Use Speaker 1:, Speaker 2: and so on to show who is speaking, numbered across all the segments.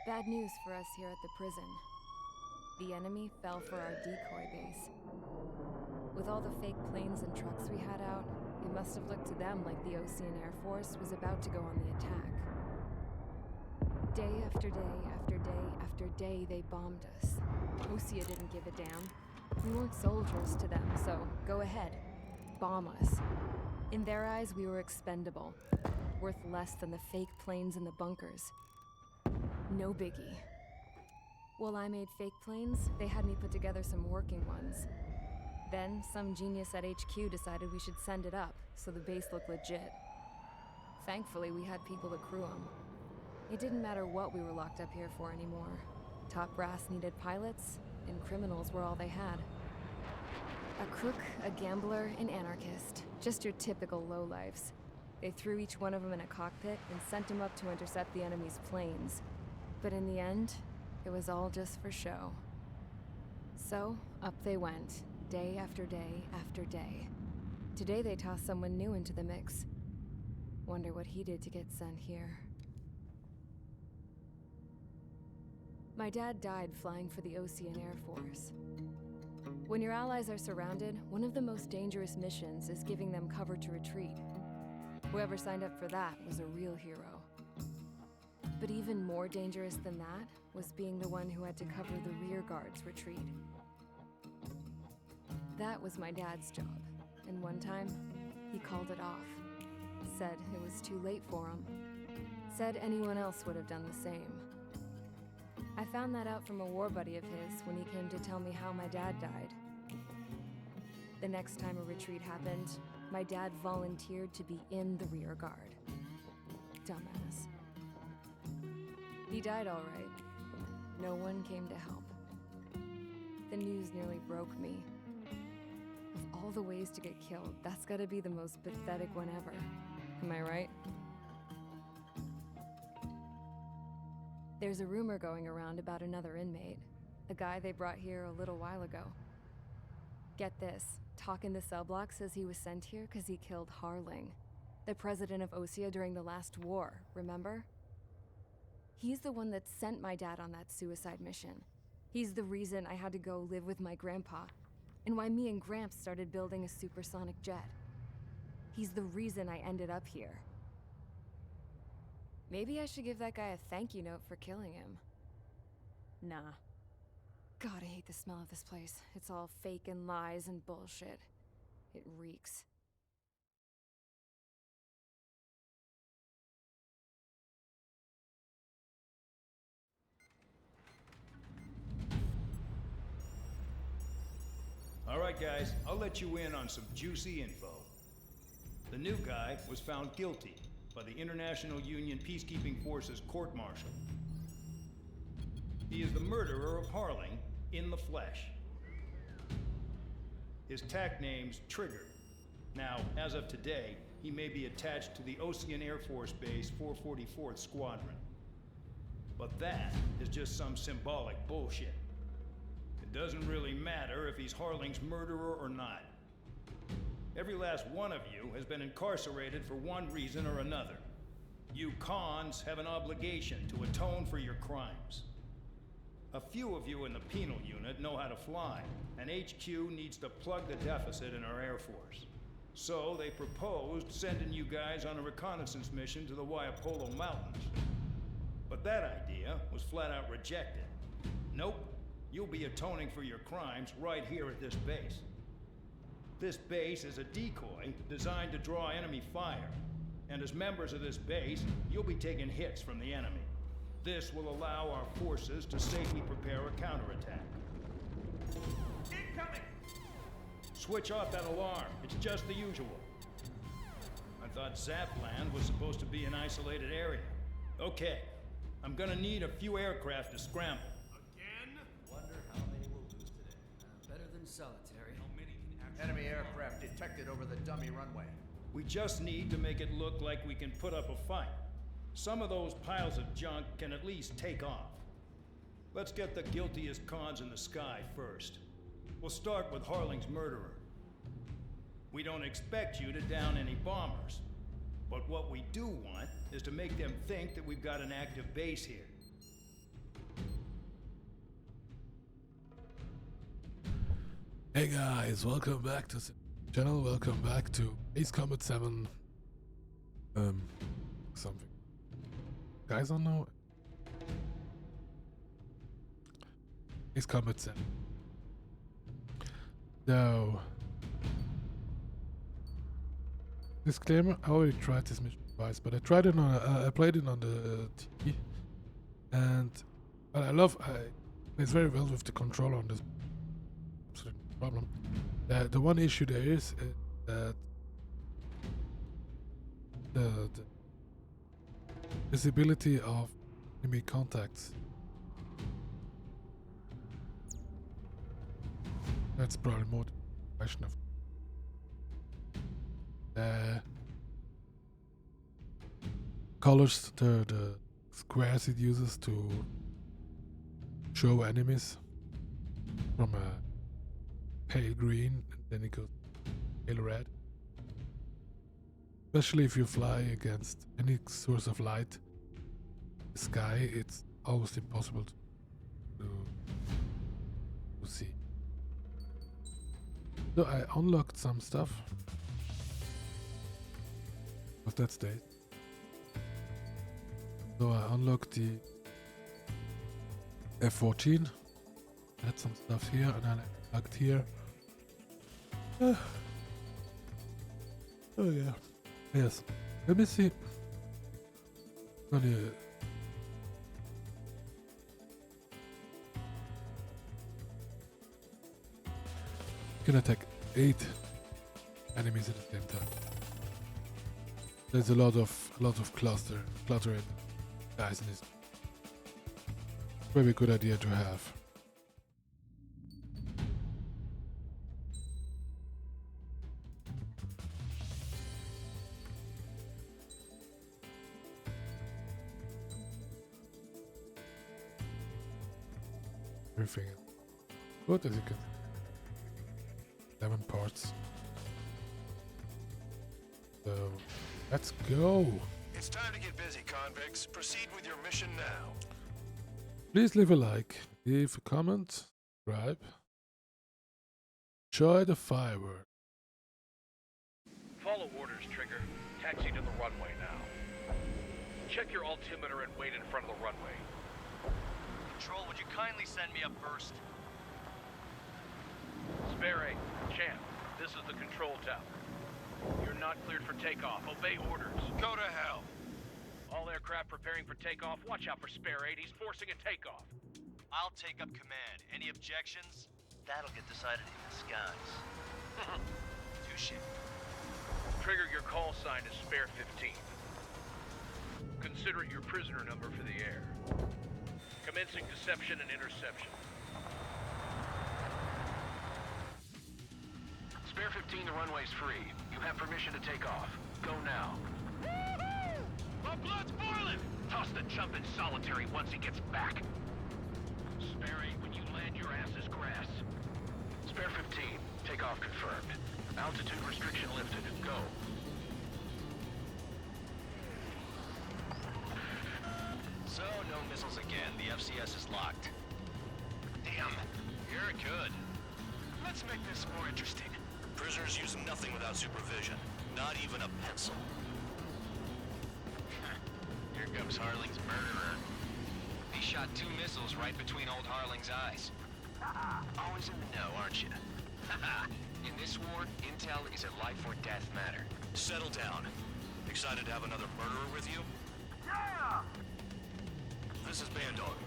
Speaker 1: Bad news for us here at the prison. The enemy fell for our decoy base. With all the fake planes and trucks we had out, it must have looked to them like the Osean Air Force was about to go on the attack. Day after day after day after day, they bombed us. Osea didn't give a damn. We weren't soldiers to them, so go ahead. Bomb us. In their eyes, we were expendable. Worth less than the fake planes in the bunkers. No biggie. While I made fake planes, they had me put together some working ones. Then, some genius at HQ decided we should send it up, so the base looked legit. Thankfully, we had people to crew them. It didn't matter what we were locked up here for anymore. Top brass needed pilots, and criminals were all they had. A crook, a gambler, an anarchist. Just your typical lowlifes. They threw each one of them in a cockpit and sent them up to intercept the enemy's planes. But in the end, it was all just for show. So, up they went, day after day after day. Today they tossed someone new into the mix. Wonder what he did to get sent here. My dad died flying for the Osean Air Force. When your allies are surrounded, one of the most dangerous missions is giving them cover to retreat. Whoever signed up for that was a real hero. But even more dangerous than that was being the one who had to cover the rear guard's retreat. That was my dad's job, and one time, he called it off. Said it was too late for him. Said anyone else would have done the same. I found that out from a war buddy of his when he came to tell me how my dad died. The next time a retreat happened, my dad volunteered to be in the rear guard. Dumbass. He died all right. No one came to help. The news nearly broke me. Of all the ways to get killed, that's gotta be the most pathetic one ever. Am I right? There's a rumor going around about another inmate. A guy they brought here a little while ago. Get this, talk in the cell block says he was sent here because he killed Harling, the president of Osea during the last war, remember? He's the one that sent my dad on that suicide mission. He's the reason I had to go live with my grandpa, and why me and Gramps started building a supersonic jet. He's the reason I ended up here. Maybe I should give that guy a thank you note for killing him. Nah. God, I hate the smell of this place. It's all fake and lies and bullshit. It reeks.
Speaker 2: All right, guys, I'll let you in on some juicy info. The new guy was found guilty by the International Union Peacekeeping Forces court-martial. He is the murderer of Harling in the flesh. His TAC name's Trigger. Now, as of today, he may be attached to the Osean Air Force Base 444th Squadron. But that is just some symbolic bullshit. It doesn't really matter if he's Harling's murderer or not. Every last one of you has been incarcerated for one reason or another. You cons have an obligation to atone for your crimes. A few of you in the penal unit know how to fly, and HQ needs to plug the deficit in our Air Force. So they proposed sending you guys on a reconnaissance mission to the Waiapolo Mountains. But that idea was flat out rejected. Nope, you'll be atoning for your crimes right here at this base. This base is a decoy designed to draw enemy fire, and as members of this base, you'll be taking hits from the enemy. This will allow our forces to safely prepare a counterattack.
Speaker 3: Incoming!
Speaker 2: Switch off that alarm. It's just the usual. I thought Zapland was supposed to be an isolated area. Okay, I'm gonna need a few aircraft to scramble.
Speaker 3: Again?
Speaker 4: Wonder how many we'll lose today. Better than solitary.
Speaker 3: How many can actually...
Speaker 5: Enemy aircraft detected over the dummy runway.
Speaker 2: We just need to make it look like we can put up a fight. Some of those piles of junk can at least take off. Let's get the guiltiest cons in the sky first. We'll start with Harling's murderer. We don't expect you to down any bombers, but what we do want is to make them think that we've got an active base here.
Speaker 6: Hey guys, welcome back to the channel. Welcome back to Ace Combat 7. Something. Guys, don't know. Ace Combat 7. So, disclaimer: I already tried this mission twice, but I tried it on. I played it on the TV, and I plays very well with the controller on this. Absolutely no problem. The one issue there is that the visibility of enemy contacts. That's probably more the question of colors, the squares it uses to show enemies from a pale green, and then it goes pale red. Especially if you fly against any source of light, the sky, it's almost impossible to see. So I unlocked some stuff of that state. So I unlocked the F-14. Had some stuff here, and I unlocked here. Oh yeah. Yes. Let me see. Can attack 8 enemies at the same time. There's a lot of cluttering guys in this. Very good idea to have. Everything is good, as you can see. 7 parts. So let's go.
Speaker 3: It's time to get busy, convicts. Proceed with your mission now.
Speaker 6: Please leave a like, leave a comment, subscribe. Enjoy the fireworks.
Speaker 7: Follow orders, Trigger. Taxi to the runway now. Check your altimeter and wait in front of the runway.
Speaker 8: Control, would you kindly send me up first?
Speaker 7: Spare 8, Champ, this is the control tower. You're not cleared for takeoff. Obey orders.
Speaker 3: Go to hell.
Speaker 7: All aircraft preparing for takeoff. Watch out for Spare 8. He's forcing a takeoff.
Speaker 8: I'll take up command. Any objections? That'll get decided in the skies. Touche.
Speaker 7: Trigger, your call sign is Spare 15. Consider it your prisoner number for the air. Commencing deception and interception. Spare 15, the runway's free. You have permission to take off. Go now. Woohoo! My blood's boiling! Toss the chump in solitary once he gets back. Spare 8, when you land, your ass is grass. Spare 15, takeoff confirmed. Altitude restriction lifted. Go.
Speaker 8: So, no missiles again. The FCS is locked. Damn, you're good. Let's make this more interesting.
Speaker 3: Prisoners use nothing without supervision. Not even a pencil.
Speaker 8: Here comes Harling's murderer. He shot 2 missiles right between old Harling's eyes. Always in the know, aren't you? In this war, intel is a life or death matter.
Speaker 3: Settle down. Excited to have another murderer with you?
Speaker 8: Yeah!
Speaker 3: This is Bandog.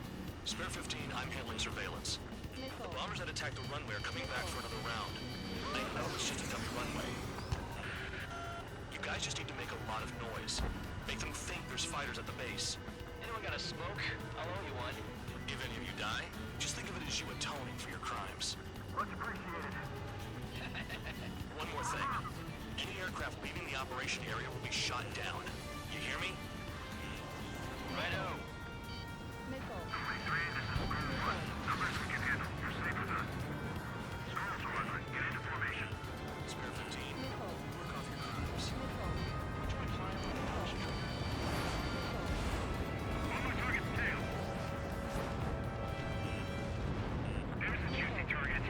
Speaker 3: Spare 15, I'm handling surveillance. The bombers that attacked the runway are coming back for another round. I know it's just a dummy runway. You guys just need to make a lot of noise. Make them think there's fighters at the base.
Speaker 8: Anyone got a smoke? I'll owe you one.
Speaker 3: If any of you die, just think of it as you atoning for your crimes.
Speaker 8: Much appreciated.
Speaker 3: One more thing. Any aircraft leaving the operation area will be shot down. You hear me?
Speaker 8: Righto.
Speaker 3: Spare 15, work off your crimes. Join fire on the operation.
Speaker 9: On my target's tail. There's a juicy target.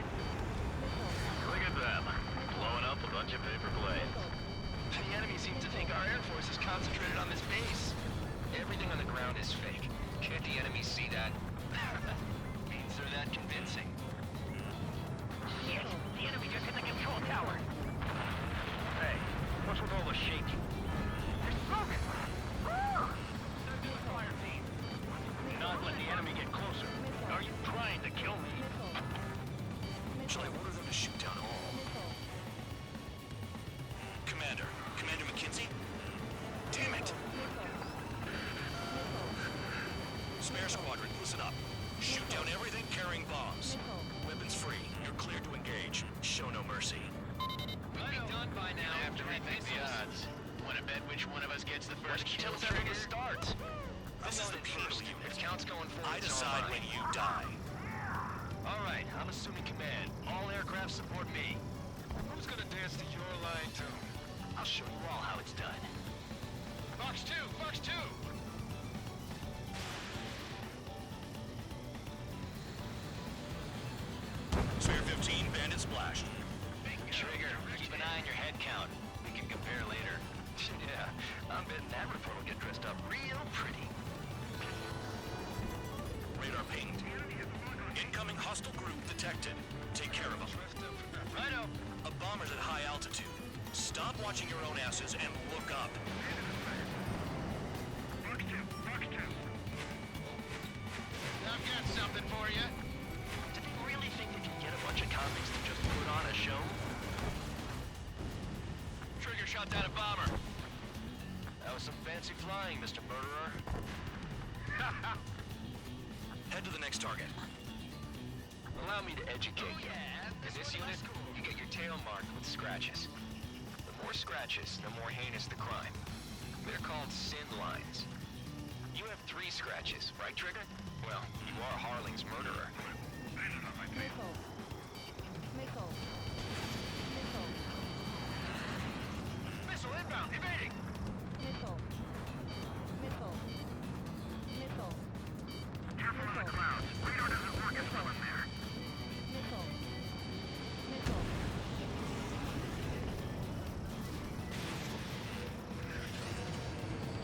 Speaker 7: Which one of us gets the
Speaker 3: Why
Speaker 7: first
Speaker 3: did you
Speaker 7: kill
Speaker 3: tell us how
Speaker 7: trigger?
Speaker 3: it starts?
Speaker 8: This is the penal
Speaker 3: If
Speaker 8: unit.
Speaker 3: count's going forward,
Speaker 8: I
Speaker 3: it's all
Speaker 8: decide
Speaker 3: mine.
Speaker 8: when you die.
Speaker 3: All right, I'm assuming command. All aircraft support me. Who's gonna dance to your line tune? I'll show you all how it's done. Fox 2! Fox 2!
Speaker 8: Spare 15, bandit splashed.
Speaker 3: Trigger, keep an eye on your head count. We can compare later. Yeah, I'm betting that report will get dressed up real pretty.
Speaker 8: Radar pinged. Incoming hostile group detected. Take care of them.
Speaker 3: Righto.
Speaker 8: A bomber's at high altitude. Stop watching your own asses and look up.
Speaker 7: I've got something for you.
Speaker 3: Do they really think they can get a bunch of convicts to just put on a show? Trigger shot down a bomber. That was some fancy flying, Mr. Murderer.
Speaker 8: Head to the next target.
Speaker 3: Allow me to educate you. In this unit, you get your tail marked with scratches. The more scratches, the more heinous the crime. They're called sin lines. You have 3 scratches, right, Trigger? Well, you are Harling's murderer.
Speaker 1: Nickel. Nickel. Nickel.
Speaker 7: Missile inbound, evading.
Speaker 1: Nickel. Nickel. Nickel.
Speaker 7: Careful on the clouds. Radar doesn't work as well in there.
Speaker 1: Nickel. Nickel.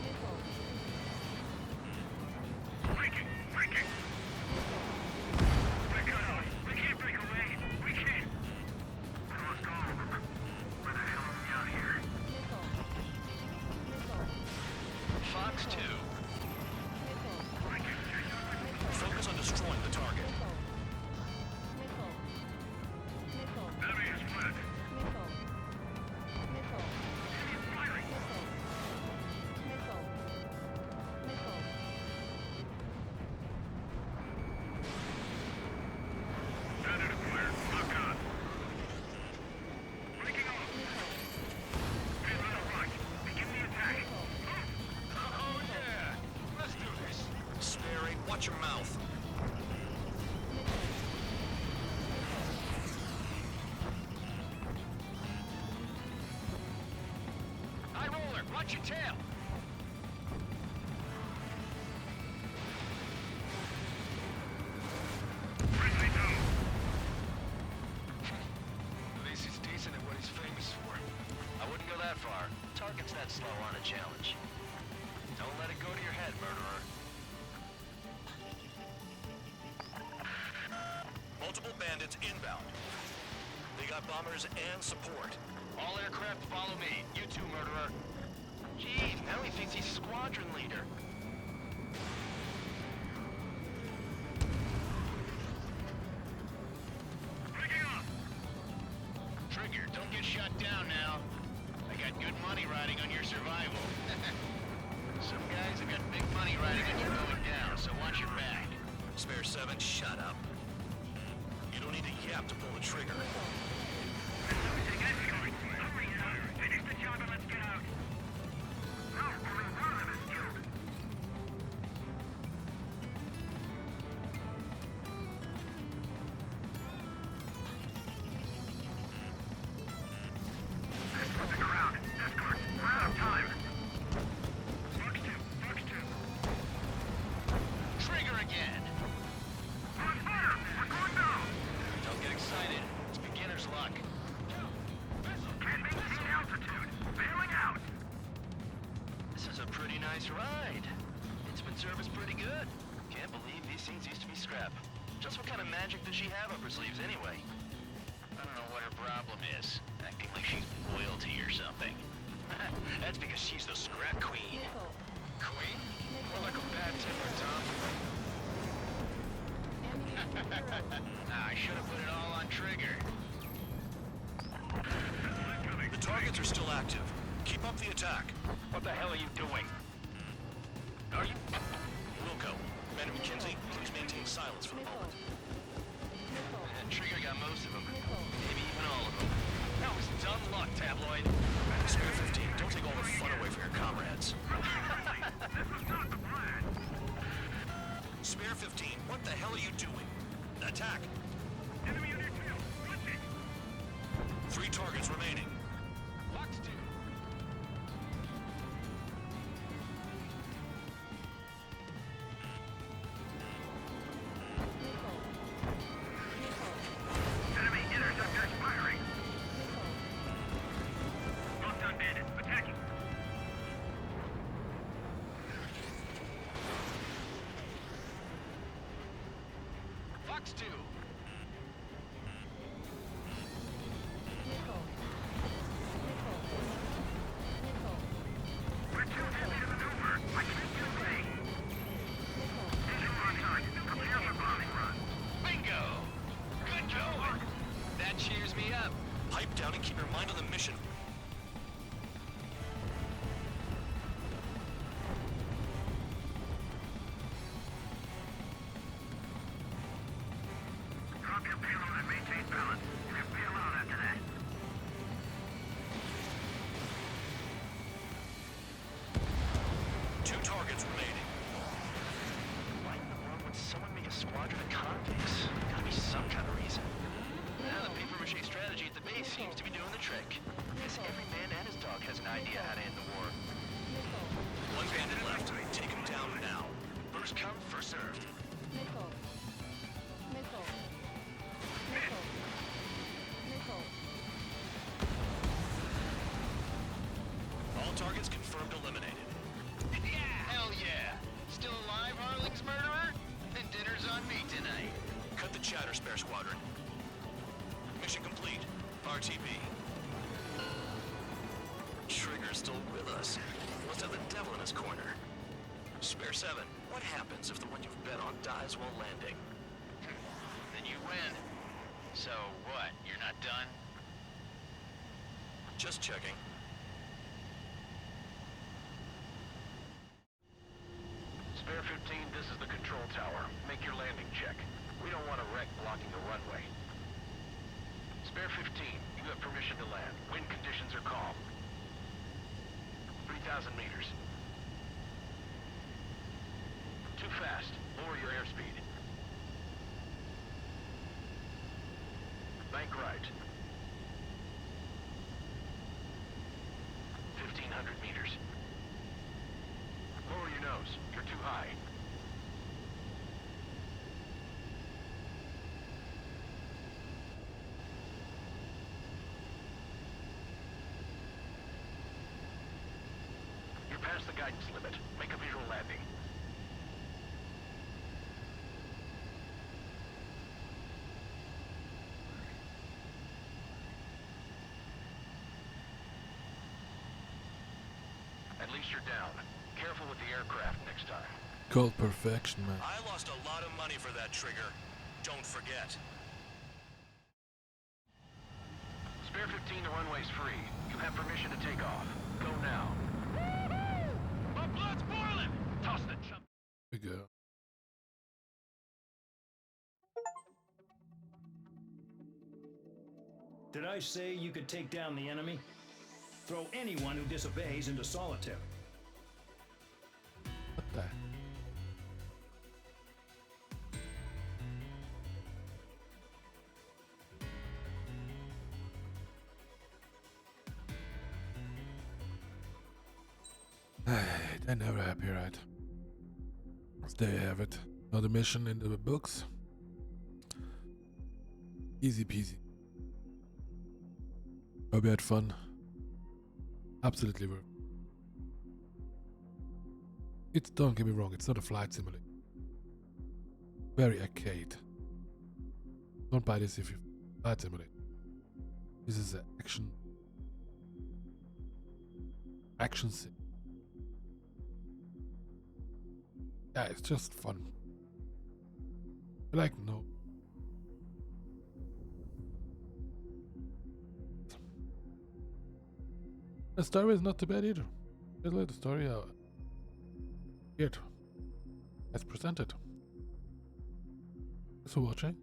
Speaker 1: Nickel.
Speaker 7: Breaking, breaking. Break out. We can't break away. We can't. We lost all of them. Where the hell are we out here?
Speaker 1: Nickel. Nickel.
Speaker 3: Fox 2.
Speaker 1: Nickel.
Speaker 8: Focus on destroying the target.
Speaker 1: Nickel. Nickel. Nickel.
Speaker 7: Enemy is fled.
Speaker 1: Nickel. Nickel.
Speaker 7: Enemy firing.
Speaker 1: Nickel. Nickel. Nickel.
Speaker 7: Bandit acquired. Lock on. Breaking off. Head on the right. Begin the attack. Oh yeah. Let's do this.
Speaker 8: Spare 8, watch your mouth.
Speaker 3: High roller, watch your tail.
Speaker 7: Friendly go.
Speaker 3: At least he's decent at what he's famous for. I wouldn't go that far. Targets that slow aren't a challenge. Don't let it go to your head, murderer.
Speaker 8: Multiple bandits inbound. They got bombers and support.
Speaker 3: All aircraft follow me. You too, murderer. Jeez, now he thinks he's squadron leader.
Speaker 7: Breaking off.
Speaker 3: Trigger, don't get shot down now. I got good money riding on your survival. Some guys have got big money riding on you going down, so watch your back.
Speaker 8: Spare 7, shut up. You don't need a yap to pull the trigger.
Speaker 7: Losing escort. Hurry now. Finish the job and let's get out. No, only one of them is killed. Escorting around. Escort. We're out of time. Fox 2. Fox 2.
Speaker 3: Trigger again!
Speaker 7: On fire. We're going down.
Speaker 3: Don't get excited. It's beginner's luck.
Speaker 7: Can't maintain altitude. Bailing out.
Speaker 3: This is a pretty nice ride. Instrument service pretty good. Can't believe these things used to be scrap. Just what kind of magic does she have up her sleeves anyway? I don't know what her problem is. Acting like she's royalty or something. That's because she's the scrap queen.
Speaker 1: Nickel.
Speaker 3: Queen? More like a bad temper, Tom. I should have put it all on Trigger.
Speaker 8: The targets are still active. Keep up the attack.
Speaker 3: What the hell are you doing? Are you...
Speaker 8: Wilco, Man McKenzie, please maintain silence for the
Speaker 1: Nickel.
Speaker 8: moment.
Speaker 1: Nickel.
Speaker 3: Trigger got most of them.
Speaker 1: Nickel.
Speaker 3: Maybe even all of them. That was dumb luck, Tabloid.
Speaker 8: Spare 15, don't take all the fun away from your comrades.
Speaker 3: hell are you doing? Attack!
Speaker 7: Enemy on your tail. Watch it.
Speaker 3: 3 targets remaining.
Speaker 8: Fox 2.
Speaker 7: Enemy interceptors firing. Well done, bandits. Attacking.
Speaker 8: Fox 2.
Speaker 7: We're too heavy to maneuver. I can't get away. Engine on target. Prepare for bombing run.
Speaker 8: Bingo! Good going! That cheers me up.
Speaker 3: Pipe down and keep your mind on the mission.
Speaker 7: Drop your payload and maintain balance. You'll be alone after that.
Speaker 3: Two targets remaining.
Speaker 8: Why in the world would someone make a squadron of convicts? Gotta be some kind of reason. Now the papier-mâché strategy at the base seems to be doing the trick. Guess every man and his dog has an idea how to end the war.
Speaker 3: One bandit left. Take him down now.
Speaker 8: First come, first served.
Speaker 3: All targets confirmed eliminated.
Speaker 8: Yeah! Hell yeah! Still alive, Harling's murderer? Then dinner's on me tonight.
Speaker 3: Cut the chatter, Spare Squadron. Mission complete. RTB. Trigger's still with us. Must have the devil in his corner. Spare 7, what happens if the one you've bet on dies while landing?
Speaker 8: Then you win. So what? You're not done?
Speaker 3: Just checking.
Speaker 7: Spare 15, this is the control tower. Make your landing check. We don't want a wreck blocking the runway. Spare 15, you have permission to land. Wind conditions are calm. 3,000 meters. Too fast. Lower your airspeed. Bank right. 1,500 meters. Lower your nose. You're too high. You're past the guidance limit. Make a visual landing. At least you're down. Careful with the aircraft next time.
Speaker 6: Called perfection, man.
Speaker 3: I lost a lot of money for that trigger. Don't forget.
Speaker 7: Spare 15, the runway's free. You have permission to take off. Go now. My blood's boiling! Toss the chump.
Speaker 6: Here we go.
Speaker 2: Did I say you could take down the enemy? Throw anyone who disobeys into solitary.
Speaker 6: What the? They're never happy, right? So there you have it. Another mission in the books. Easy peasy. Hope you had fun. Absolutely worth. It's, don't get me wrong, it's not a flight simulator. Very arcade. Don't buy this if you flight simulator. This is an action sim. Yeah, it's just fun. Like, no. The story is not too bad either. Just like the story here as presented. Thanks for watching.